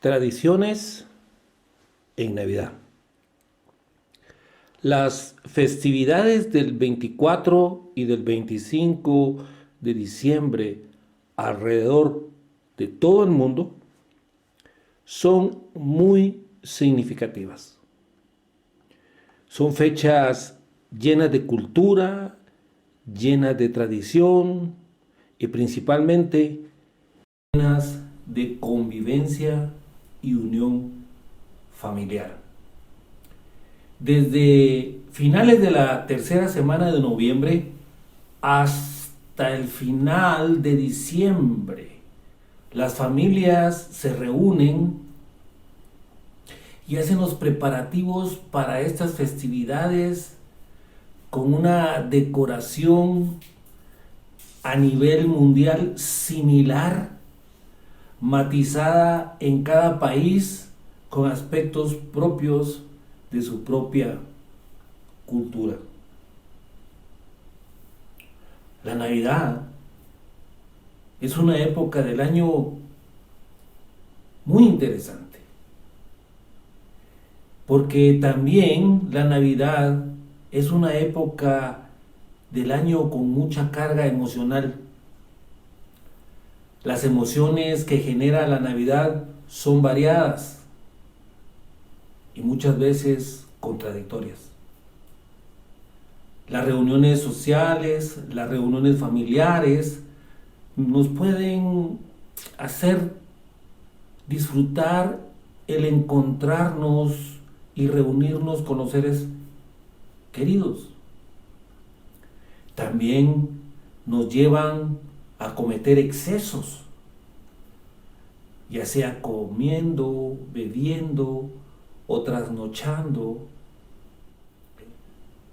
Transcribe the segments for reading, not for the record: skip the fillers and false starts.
Tradiciones en Navidad. Las festividades del 24 y del 25 de diciembre alrededor de todo el mundo son muy significativas. Son fechas llenas de cultura, llenas de tradición y principalmente llenas de convivencia y unión familiar. Desde finales de la tercera semana de noviembre hasta el final de diciembre, las familias se reúnen y hacen los preparativos para estas festividades con una decoración a nivel mundial similar, matizada en cada país con aspectos propios de su propia cultura. La Navidad es una época del año muy interesante, porque también la Navidad es una época del año con mucha carga emocional. Las emociones que genera la Navidad son variadas y muchas veces contradictorias. Las reuniones sociales, las reuniones familiares nos pueden hacer disfrutar el encontrarnos y reunirnos con los seres queridos. También nos llevan a cometer excesos, ya sea comiendo, bebiendo o trasnochando.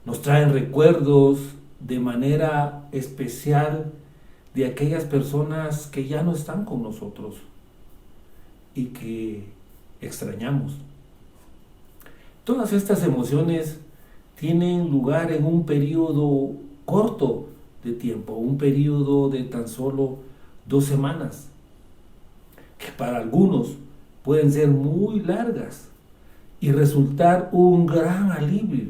Nos traen recuerdos de manera especial de aquellas personas que ya no están con nosotros y que extrañamos. Todas estas emociones tienen lugar en un periodo corto de tiempo, un periodo de tan solo 2 semanas, que para algunos pueden ser muy largas y resultar un gran alivio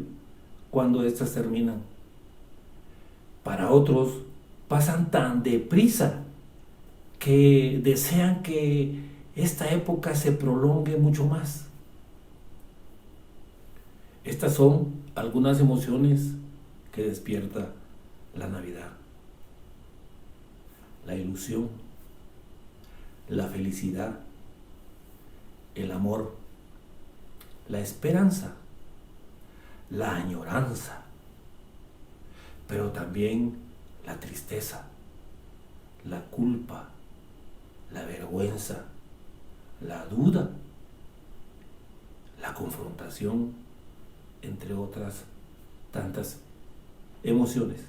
cuando éstas terminan. Para otros pasan tan deprisa que desean que esta época se prolongue mucho más. Estas son algunas emociones que despierta la Navidad: la ilusión, la felicidad, el amor, la esperanza, la añoranza, pero también la tristeza, la culpa, la vergüenza, la duda, la confrontación, entre otras tantas emociones.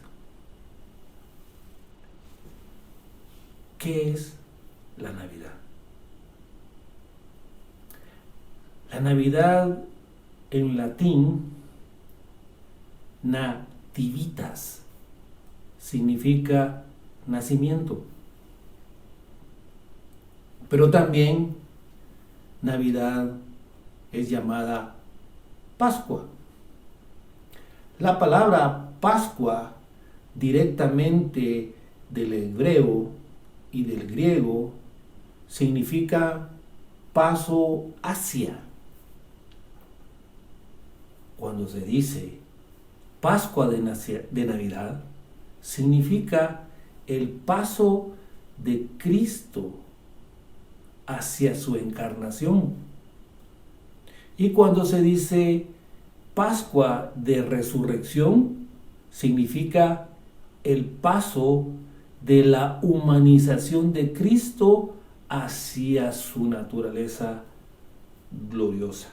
¿Qué es la Navidad? La Navidad en latín, nativitas, significa nacimiento. Pero también Navidad es llamada Pascua. La palabra Pascua, directamente del hebreo y del griego, significa paso hacia. Cuando se dice Pascua de Navidad, significa el paso de Cristo hacia su encarnación. Y cuando se dice Pascua de Resurrección, significa el paso de la humanización de Cristo hacia su naturaleza gloriosa.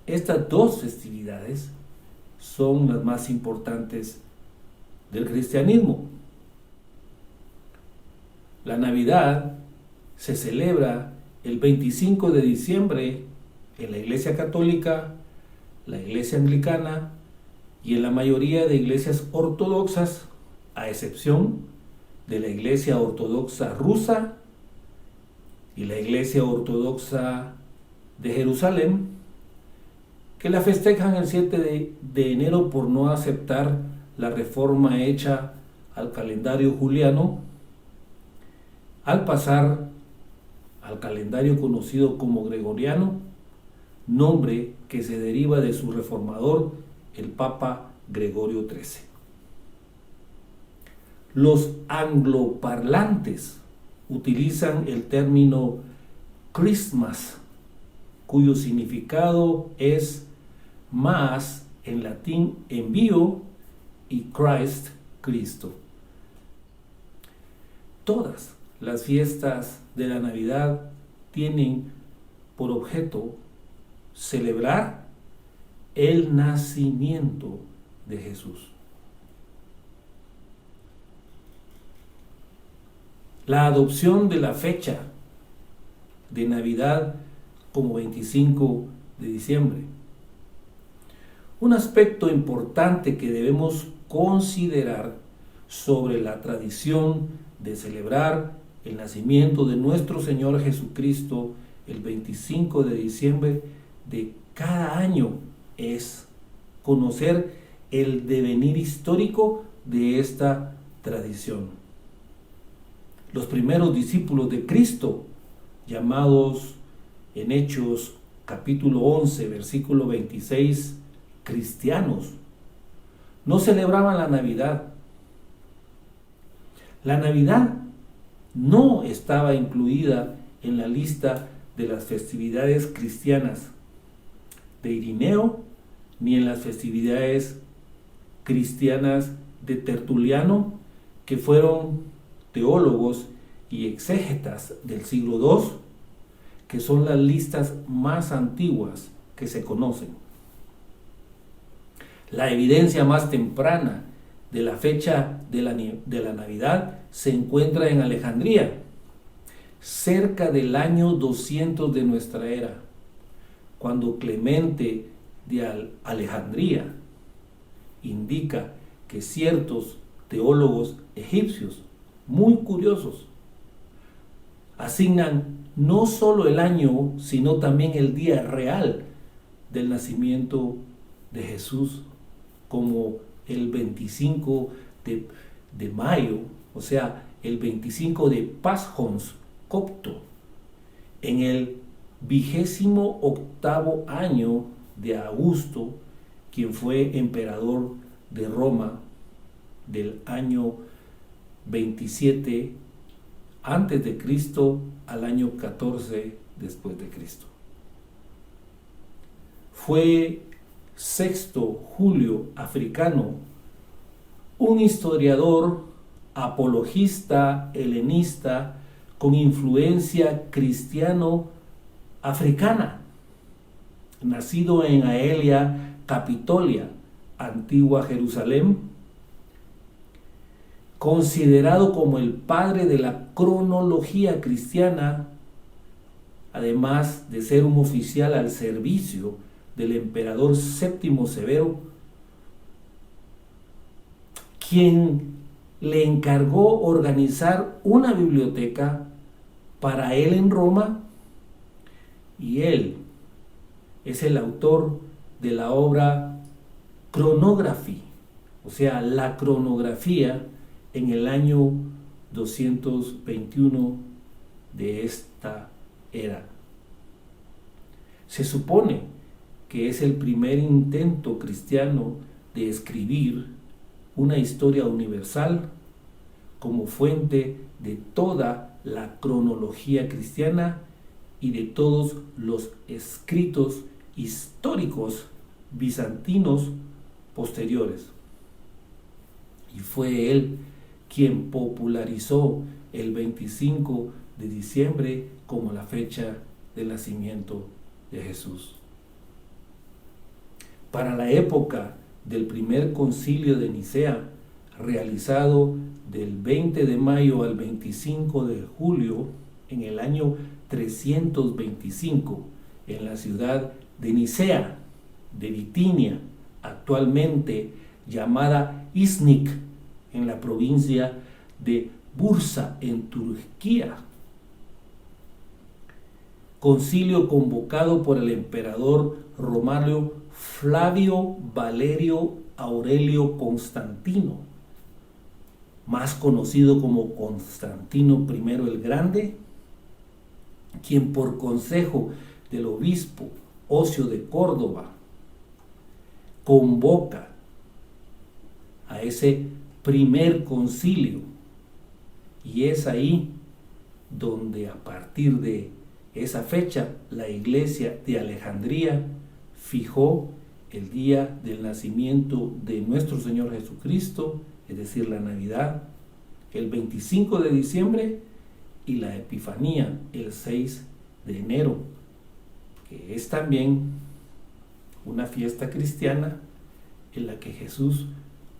Estas dos festividades son las más importantes del cristianismo. La Navidad se celebra el 25 de diciembre en la Iglesia Católica, la Iglesia Anglicana y en la mayoría de iglesias ortodoxas, a excepción de la Iglesia Ortodoxa Rusa y la Iglesia Ortodoxa de Jerusalén, que la festejan el 7 de enero por no aceptar la reforma hecha al calendario juliano, al pasar al calendario conocido como gregoriano, nombre que se deriva de su reformador, el Papa Gregorio XIII. Los angloparlantes utilizan el término Christmas, cuyo significado es más en latín envío y Christ, Cristo. Todas las fiestas de la Navidad tienen por objeto celebrar el nacimiento de Jesús. La adopción de la fecha de Navidad como 25 de diciembre. Un aspecto importante que debemos considerar sobre la tradición de celebrar el nacimiento de nuestro Señor Jesucristo el 25 de diciembre de cada año es conocer el devenir histórico de esta tradición. Los primeros discípulos de Cristo, llamados en Hechos capítulo 11, versículo 26, cristianos, no celebraban la Navidad. La Navidad no estaba incluida en la lista de las festividades cristianas de Irineo, ni en las festividades cristianas de Tertuliano, que fueron teólogos y exégetas del siglo II, que son las listas más antiguas que se conocen. La evidencia más temprana de la fecha de la Navidad se encuentra en Alejandría, cerca del año 200 de nuestra era, cuando Clemente de Alejandría indica que ciertos teólogos egipcios muy curiosos asignan no solo el año, sino también el día real del nacimiento de Jesús como el 25 de mayo, o sea, el 25 de Pashons copto, en el 28º año de Augusto, quien fue emperador de Roma del año 27 antes de Cristo al año 14 después de Cristo. Fue Sexto Julio Africano, un historiador apologista helenista con influencia cristiano-africana, nacido en Aelia Capitolia, antigua Jerusalén, considerado como el padre de la cronología cristiana, además de ser un oficial al servicio del emperador Séptimo Severo, quien le encargó organizar una biblioteca para él en Roma, y él es el autor de la obra Chronography, o sea, la cronografía en el año 221 de esta era. Se supone que es el primer intento cristiano de escribir una historia universal como fuente de toda la cronología cristiana y de todos los escritos históricos bizantinos posteriores. Y fue él quien popularizó el 25 de diciembre como la fecha del nacimiento de Jesús. Para la época del primer concilio de Nicea, realizado del 20 de mayo al 25 de julio en el año 325 en la ciudad de Nicea, de Bitinia, actualmente llamada Iznik, en la provincia de Bursa, en Turquía. concilio convocado por el emperador romano Flavio Valerio Aurelio Constantino, más conocido como Constantino I el Grande, quien por consejo del obispo Ocio de Córdoba convoca a ese primer concilio, y es ahí donde a partir de esa fecha la Iglesia de Alejandría fijó el día del nacimiento de nuestro Señor Jesucristo, es decir, la Navidad, el 25 de diciembre, y la Epifanía, el 6 de enero, que es también una fiesta cristiana en la que Jesús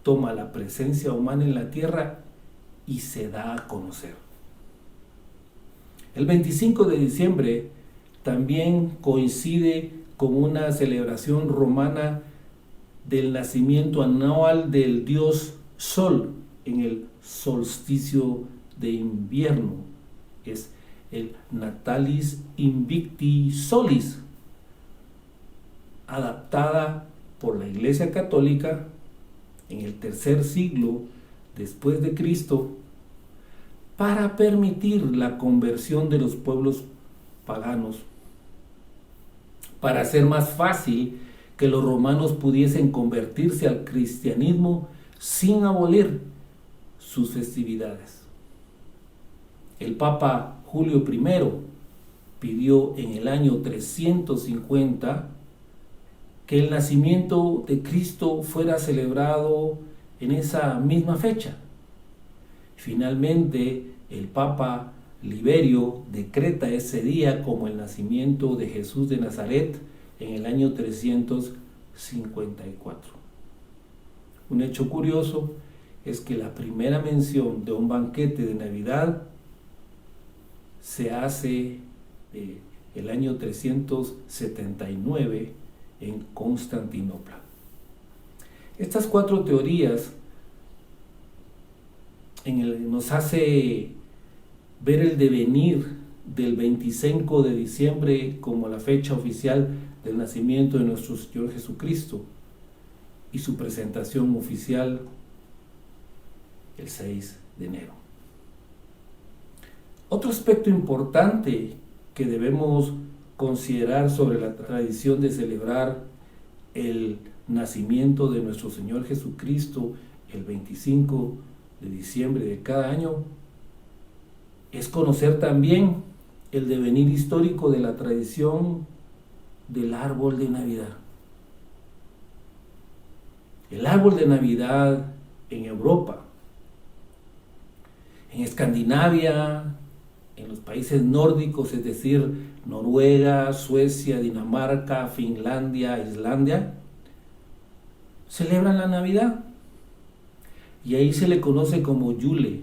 toma la presencia humana en la tierra y se da a conocer. El 25 de diciembre también coincide con una celebración romana del nacimiento anual del dios Sol en el solsticio de invierno. Es el Natalis Invicti Solis, adaptada por la Iglesia Católica en el tercer siglo después de Cristo para permitir la conversión de los pueblos paganos, para hacer más fácil que los romanos pudiesen convertirse al cristianismo sin abolir sus festividades. El Papa Julio I pidió en el año 350 que el nacimiento de Cristo fuera celebrado en esa misma fecha. Finalmente, el Papa Liberio decreta ese día como el nacimiento de Jesús de Nazaret en el año 354. Un hecho curioso es que la primera mención de un banquete de Navidad se hace el año 379 en Constantinopla. Estas cuatro teorías nos hace ver el devenir del 25 de diciembre como la fecha oficial del nacimiento de nuestro Señor Jesucristo y su presentación oficial el 6 de enero. Otro aspecto importante que debemos considerar sobre la tradición de celebrar el nacimiento de nuestro Señor Jesucristo el 25 de diciembre de cada año es conocer también el devenir histórico de la tradición del árbol de Navidad. El árbol de Navidad en Europa, en Escandinavia, en los países nórdicos, es decir, Noruega, Suecia, Dinamarca, Finlandia, Islandia, celebran la Navidad y ahí se le conoce como Yule,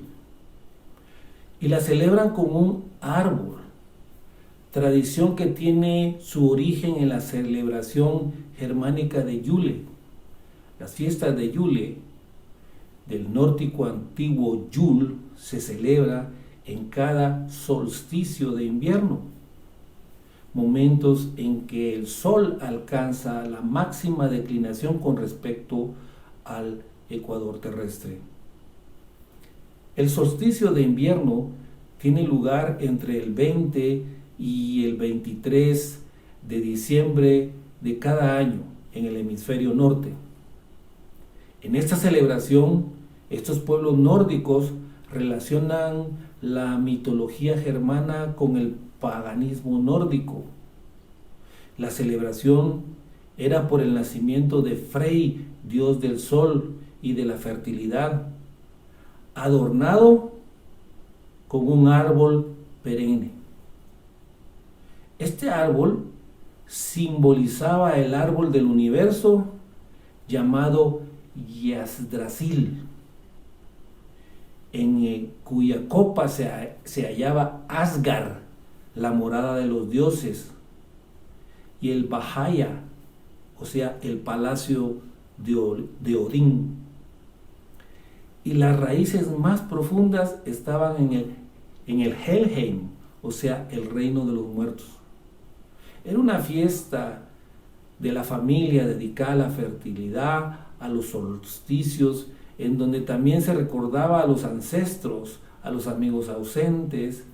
y la celebran con un árbol, tradición que tiene su origen en la celebración germánica de Yule. Las fiestas de Yule, del nórdico antiguo Yul, se celebra en cada solsticio de invierno, momentos en que el sol alcanza la máxima declinación con respecto al ecuador terrestre. El solsticio de invierno tiene lugar entre el 20 y el 23 de diciembre de cada año en el hemisferio norte. En esta celebración, estos pueblos nórdicos relacionan la mitología germana con el paganismo nórdico. La celebración era por el nacimiento de Frey, dios del sol y de la fertilidad, adornado con un árbol perenne. Este árbol simbolizaba el árbol del universo llamado Yggdrasil, en cuya copa se hallaba Asgard, la morada de los dioses, y el Valhalla, o sea, el palacio de Odín. Y las raíces más profundas estaban en el Helheim, o sea, el reino de los muertos. Era una fiesta de la familia dedicada a la fertilidad, a los solsticios, en donde también se recordaba a los ancestros, a los amigos ausentes,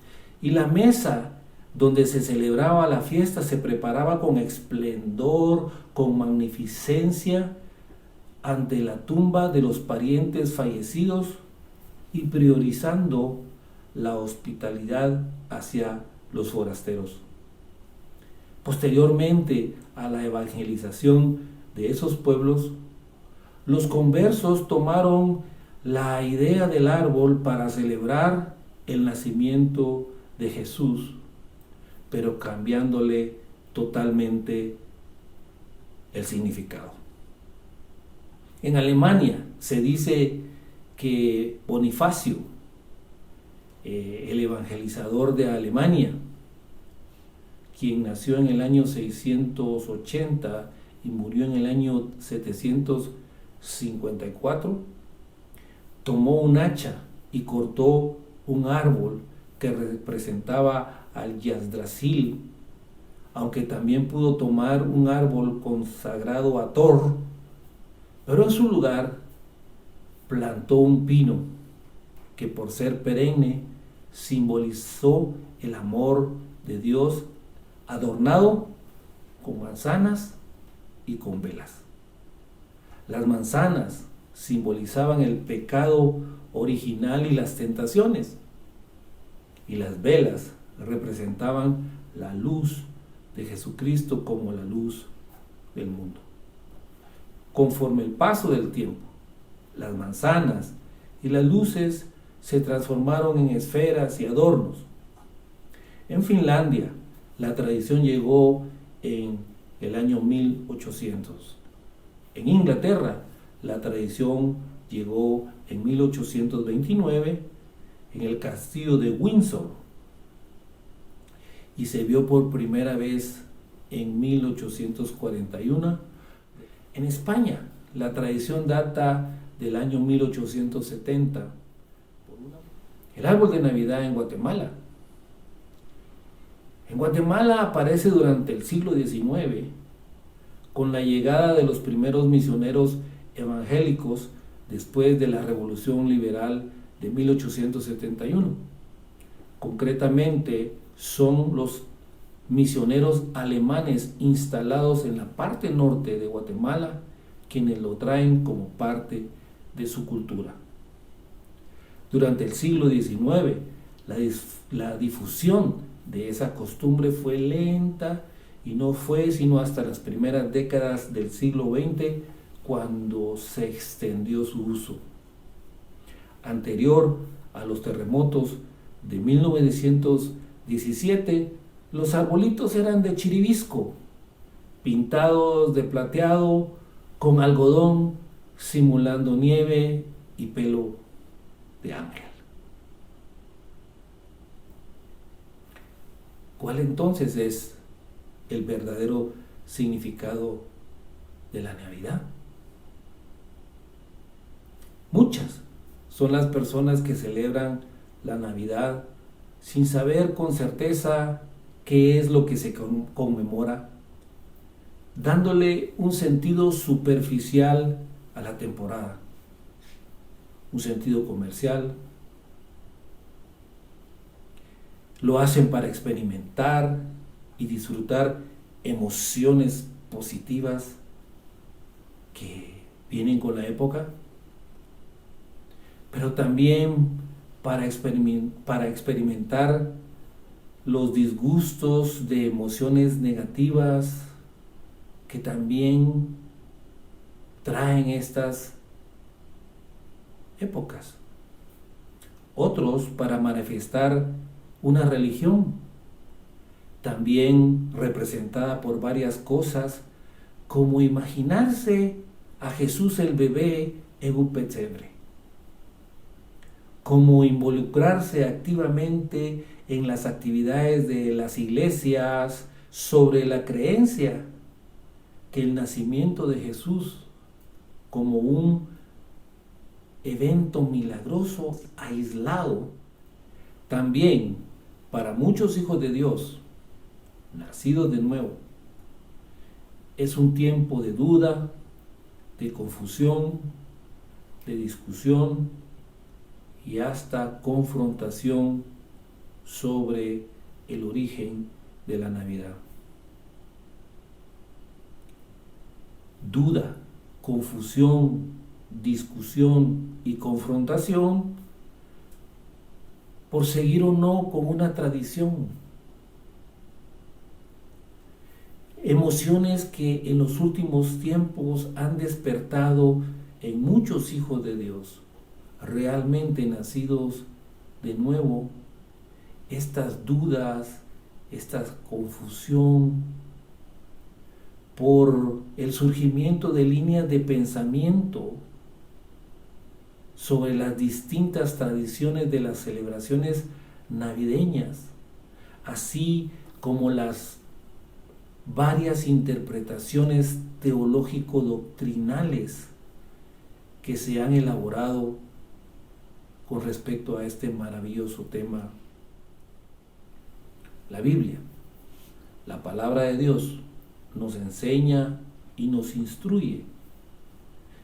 y la mesa donde se celebraba la fiesta se preparaba con esplendor, con magnificencia, ante la tumba de los parientes fallecidos y priorizando la hospitalidad hacia los forasteros. Posteriormente a la evangelización de esos pueblos, los conversos tomaron la idea del árbol para celebrar el nacimiento de Jesús, pero cambiándole totalmente el significado. En Alemania se dice que Bonifacio, el evangelizador de Alemania, quien nació en el año 680 y murió en el año 754, tomó un hacha y cortó un árbol que representaba al Yggdrasil, aunque también pudo tomar un árbol consagrado a Thor, pero en su lugar plantó un pino que, por ser perenne, simbolizó el amor de Dios, adornado con manzanas y con velas. Las manzanas simbolizaban el pecado original y las tentaciones, y las velas representaban la luz de Jesucristo como la luz del mundo. Conforme el paso del tiempo, las manzanas y las luces se transformaron en esferas y adornos. En Finlandia, la tradición llegó en el año 1800. En Inglaterra, la tradición llegó en 1829 en el castillo de Windsor y se vio por primera vez en 1841. En España, la tradición data del año 1870. El árbol de Navidad en Guatemala. En Guatemala aparece durante el siglo XIX, con la llegada de los primeros misioneros evangélicos después de la Revolución Liberal de 1871. Concretamente, son los misioneros alemanes instalados en la parte norte de Guatemala quienes lo traen como parte de su cultura. Durante el siglo XIX, la difusión de esa costumbre fue lenta y no fue sino hasta las primeras décadas del siglo XX cuando se extendió su uso. Anterior a los terremotos de 1917, los arbolitos eran de chiribisco, pintados de plateado con algodón, simulando nieve y pelo de ángel. ¿Cuál entonces es el verdadero significado de la Navidad? Muchas son las personas que celebran la Navidad sin saber con certeza qué es lo que se conmemora, dándole un sentido superficial a la temporada, un sentido comercial. Lo hacen para experimentar y disfrutar emociones positivas que vienen con la época, pero también para experimentar los disgustos de emociones negativas que también traen estas épocas. Otros para manifestar una religión, también representada por varias cosas, como imaginarse a Jesús el bebé en un pesebre, como involucrarse activamente en las actividades de las iglesias sobre la creencia que el nacimiento de Jesús como un evento milagroso aislado, también para muchos hijos de Dios nacidos de nuevo. Es un tiempo de duda, de confusión, de discusión y hasta confrontación sobre el origen de la Navidad. Duda, confusión, discusión y confrontación por seguir o no con una tradición. Emociones que en los últimos tiempos han despertado en muchos hijos de Dios, realmente nacidos de nuevo, estas dudas, esta confusión por el surgimiento de líneas de pensamiento sobre las distintas tradiciones de las celebraciones navideñas, así como las varias interpretaciones teológico-doctrinales que se han elaborado con respecto a este maravilloso tema. La Biblia, la palabra de Dios, nos enseña y nos instruye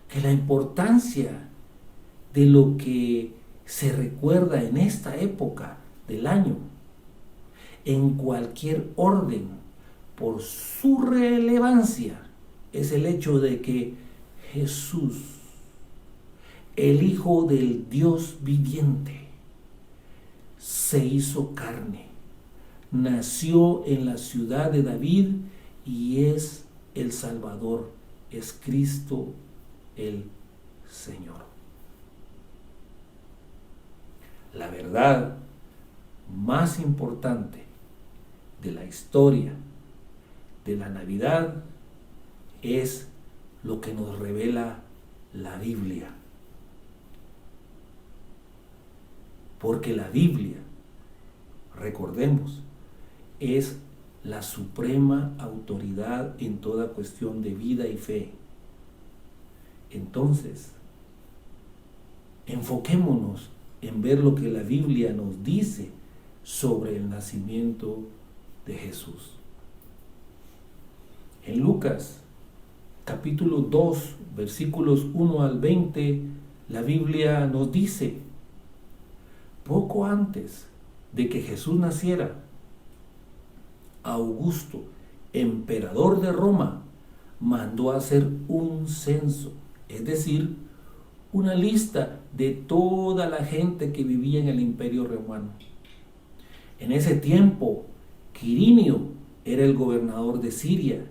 que la importancia de lo que se recuerda en esta época del año, en cualquier orden, por su relevancia, es el hecho de que Jesús, el Hijo del Dios viviente, se hizo carne, nació en la ciudad de David y es el Salvador, es Cristo el Señor. La verdad más importante de la historia de la Navidad es lo que nos revela la Biblia. Porque la Biblia, recordemos, es la suprema autoridad en toda cuestión de vida y fe. Entonces, enfoquémonos en ver lo que la Biblia nos dice sobre el nacimiento de Jesús. En Lucas, capítulo 2, versículos 1 al 20, la Biblia nos dice: poco antes de que Jesús naciera, Augusto, emperador de Roma, mandó hacer un censo, es decir, una lista de toda la gente que vivía en el Imperio Romano. En ese tiempo, Quirinio era el gobernador de Siria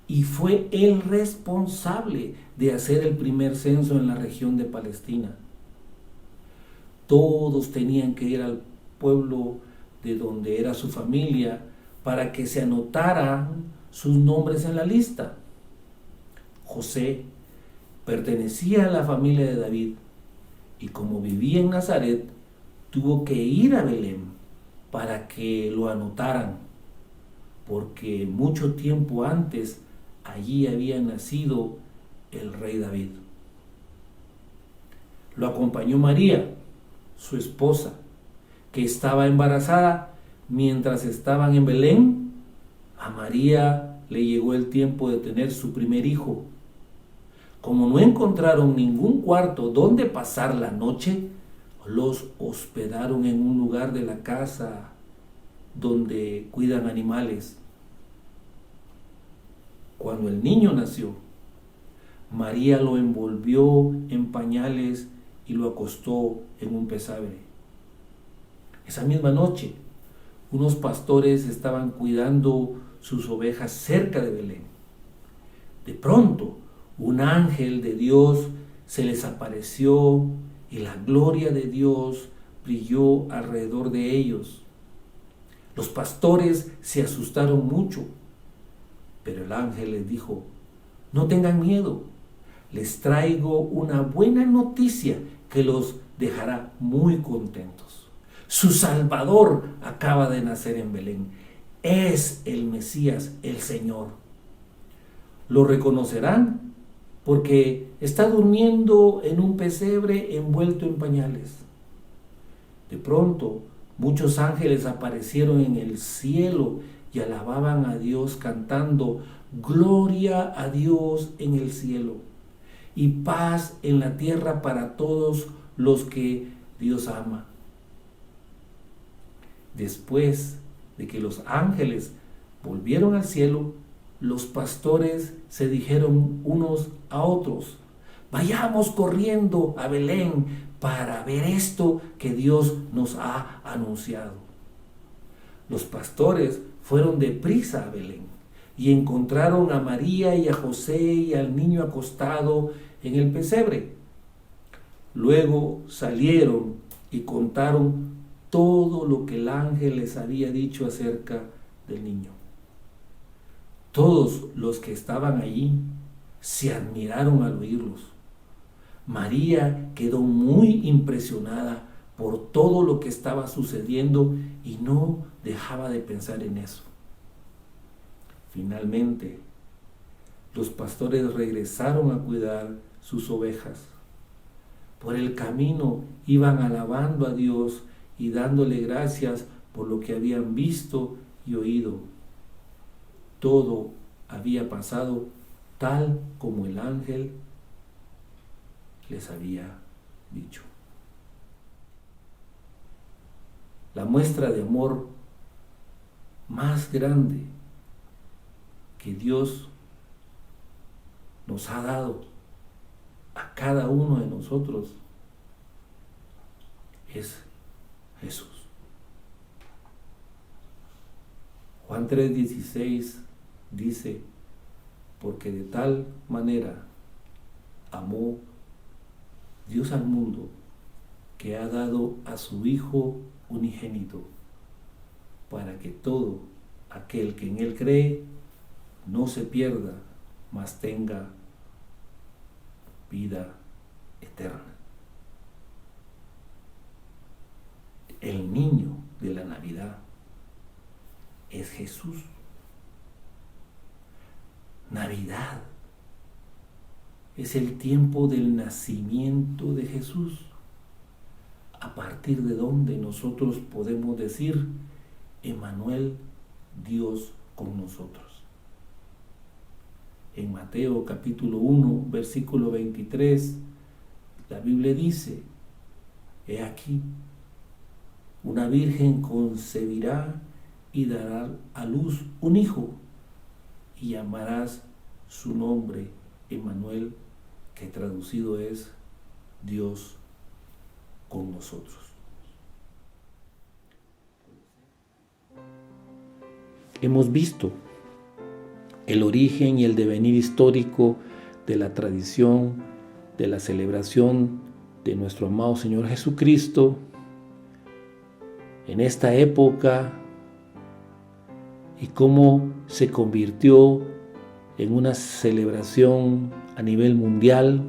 y fue el responsable de hacer el primer censo en la región de Palestina. Todos tenían que ir al pueblo de donde era su familia para que se anotaran sus nombres en la lista. José pertenecía a la familia de David y como vivía en Nazaret, tuvo que ir a Belén para que lo anotaran, porque mucho tiempo antes allí había nacido el rey David. Lo acompañó María, su esposa, que estaba embarazada. Mientras estaban en Belén, a María le llegó el tiempo de tener su primer hijo. Como no encontraron ningún cuarto donde pasar la noche, los hospedaron en un lugar de la casa donde cuidan animales. Cuando el niño nació, María lo envolvió en pañales y lo acostó en un pesebre. Esa misma noche, unos pastores estaban cuidando sus ovejas cerca de Belén. De pronto, un ángel de Dios se les apareció y la gloria de Dios brilló alrededor de ellos. Los pastores se asustaron mucho, pero el ángel les dijo: no tengan miedo, les traigo una buena noticia que los dejará muy contentos. Su Salvador acaba de nacer en Belén. Es el Mesías, el Señor. Lo reconocerán porque está durmiendo en un pesebre envuelto en pañales. De pronto, muchos ángeles aparecieron en el cielo y alababan a Dios cantando: gloria a Dios en el cielo y paz en la tierra para todos los que Dios ama. Después de que los ángeles volvieron al cielo, los pastores se dijeron unos a otros: vayamos corriendo a Belén para ver esto que Dios nos ha anunciado. Los pastores fueron deprisa a Belén y encontraron a María y a José y al niño acostado en el pesebre. Luego salieron y contaron todo lo que el ángel les había dicho acerca del niño. Todos los que estaban allí se admiraron al oírlos. María quedó muy impresionada por todo lo que estaba sucediendo y no dejaba de pensar en eso. Finalmente, los pastores regresaron a cuidar sus ovejas. Por el camino iban alabando a Dios y dándole gracias por lo que habían visto y oído. Todo había pasado tal como el ángel les había dicho. La muestra de amor más grande que Dios nos ha dado a cada uno de nosotros es Jesús. Juan 3:16 dice: porque de tal manera amó Dios al mundo que ha dado a su Hijo unigénito, para que todo aquel que en Él cree no se pierda, mas tenga vida eterna. El niño de la Navidad es Jesús. Navidad es el tiempo del nacimiento de Jesús, a partir de donde nosotros podemos decir: Emmanuel, Dios con nosotros. En Mateo capítulo 1, versículo 23, la Biblia dice: he aquí, una virgen concebirá y dará a luz un hijo, y llamarás su nombre Emmanuel, que traducido es Dios con nosotros. Hemos visto el origen y el devenir histórico de la tradición de la celebración de nuestro amado Señor Jesucristo en esta época y cómo se convirtió en una celebración a nivel mundial,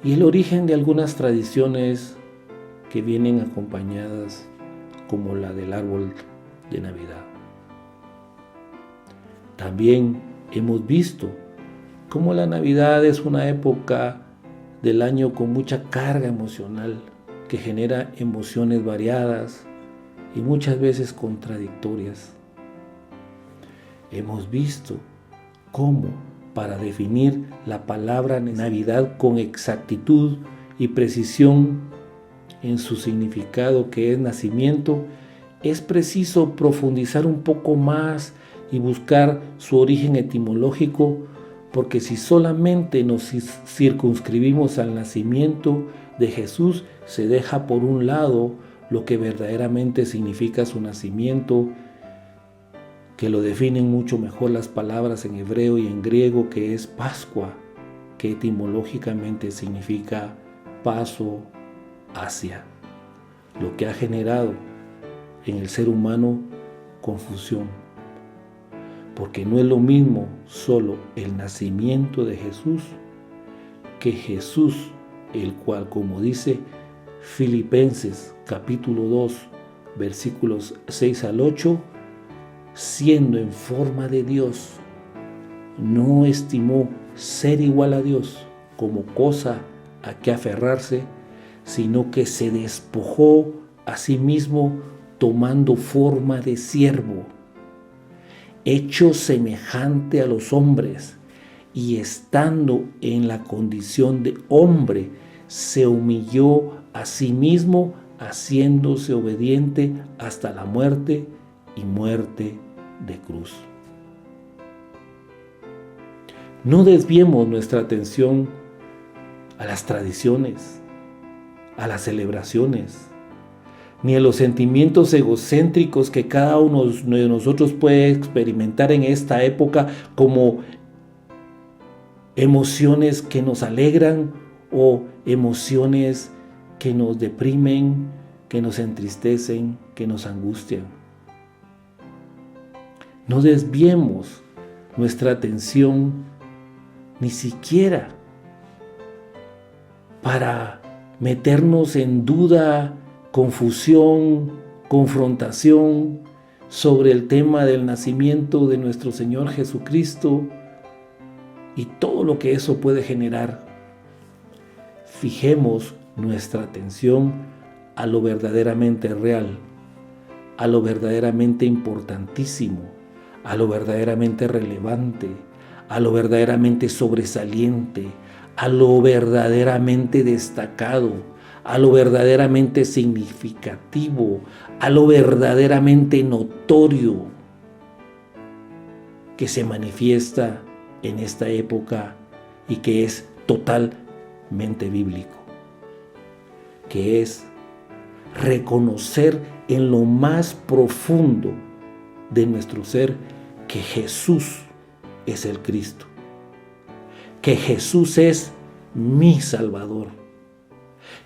y el origen de algunas tradiciones que vienen acompañadas, como la del árbol de Navidad. También hemos visto cómo la Navidad es una época del año con mucha carga emocional, que genera emociones variadas y muchas veces contradictorias. Hemos visto cómo, para definir la palabra Navidad con exactitud y precisión en su significado, que es nacimiento, es preciso profundizar un poco más y buscar su origen etimológico, porque si solamente nos circunscribimos al nacimiento de Jesús, se deja por un lado lo que verdaderamente significa su nacimiento, que lo definen mucho mejor las palabras en hebreo y en griego, que es Pascua, que etimológicamente significa paso hacia, lo que ha generado en el ser humano confusión, porque no es lo mismo solo el nacimiento de Jesús que Jesús, el cual, como dice Filipenses capítulo 2, versículos 6 al 8, siendo en forma de Dios, no estimó ser igual a Dios como cosa a que aferrarse, sino que se despojó a sí mismo, tomando forma de siervo, hecho semejante a los hombres, y estando en la condición de hombre, se humilló a sí mismo, haciéndose obediente hasta la muerte y muerte de cruz. No desviemos nuestra atención a las tradiciones, a las celebraciones, ni a los sentimientos egocéntricos que cada uno de nosotros puede experimentar en esta época como emociones que nos alegran o emociones que nos deprimen, que nos entristecen, que nos angustian. No desviemos nuestra atención ni siquiera para meternos en duda, confusión, confrontación sobre el tema del nacimiento de nuestro Señor Jesucristo y todo lo que eso puede generar. Fijemos nuestra atención a lo verdaderamente real, a lo verdaderamente importantísimo, a lo verdaderamente relevante, a lo verdaderamente sobresaliente, a lo verdaderamente destacado, a lo verdaderamente significativo, a lo verdaderamente notorio que se manifiesta en esta época y que es totalmente bíblico, que es reconocer en lo más profundo de nuestro ser que Jesús es el Cristo, que Jesús es mi Salvador,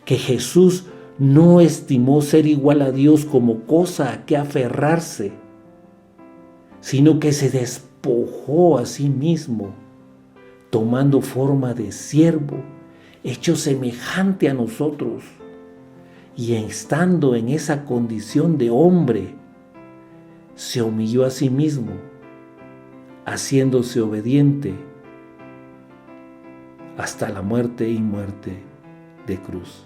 que Jesús no estimó ser igual a Dios como cosa a que aferrarse, sino que se despojó a sí mismo, tomando forma de siervo, hecho semejante a nosotros, y estando en esa condición de hombre, se humilló a sí mismo, haciéndose obediente hasta la muerte y muerte de cruz.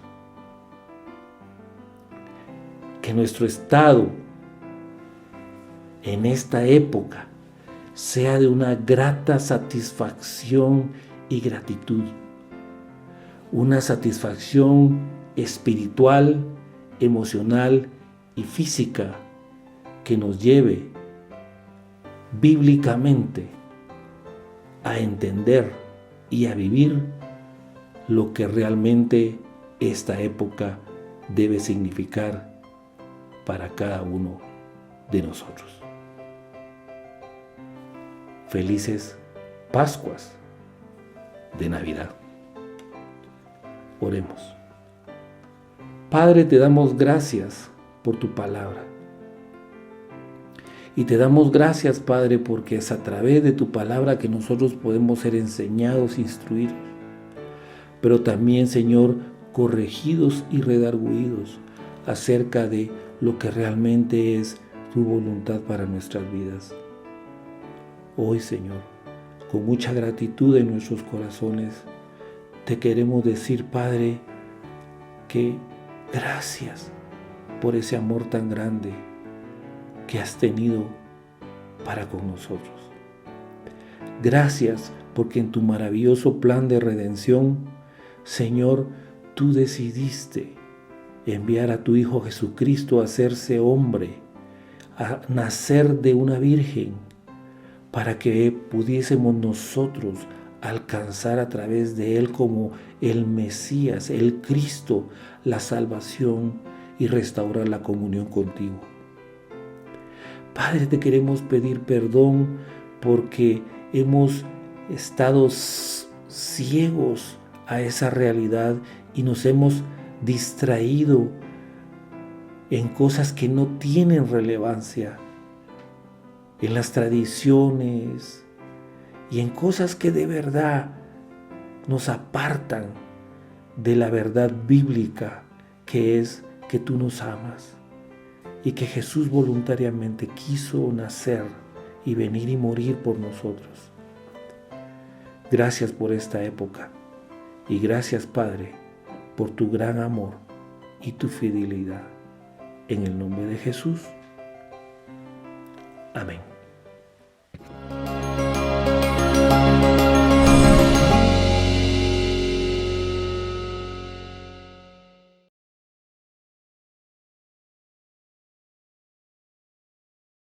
Que nuestro estado en esta época sea de una grata satisfacción y gratitud, una satisfacción espiritual, emocional y física que nos lleve bíblicamente a entender y a vivir lo que realmente esta época debe significar para cada uno de nosotros. Felices Pascuas de Navidad. Oremos. Padre, te damos gracias por tu palabra. Y te damos gracias, Padre, porque es a través de tu palabra que nosotros podemos ser enseñados, instruidos, pero también, Señor, corregidos y redarguidos acerca de lo que realmente es tu voluntad para nuestras vidas. Hoy, Señor, con mucha gratitud en nuestros corazones, te queremos decir, Padre, que gracias por ese amor tan grande que has tenido para con nosotros. Gracias porque en tu maravilloso plan de redención, Señor, tú decidiste enviar a tu Hijo Jesucristo a hacerse hombre, a nacer de una virgen, para que pudiésemos nosotros alcanzar a través de Él como el Mesías, el Cristo, la salvación y restaurar la comunión contigo. Padre, te queremos pedir perdón porque hemos estado ciegos a esa realidad y nos hemos distraído en cosas que no tienen relevancia, en las tradiciones y en cosas que de verdad nos apartan de la verdad bíblica, que es que tú nos amas y que Jesús voluntariamente quiso nacer y venir y morir por nosotros. Gracias por esta época y gracias, Padre, por tu gran amor y tu fidelidad. En el nombre de Jesús. Amén.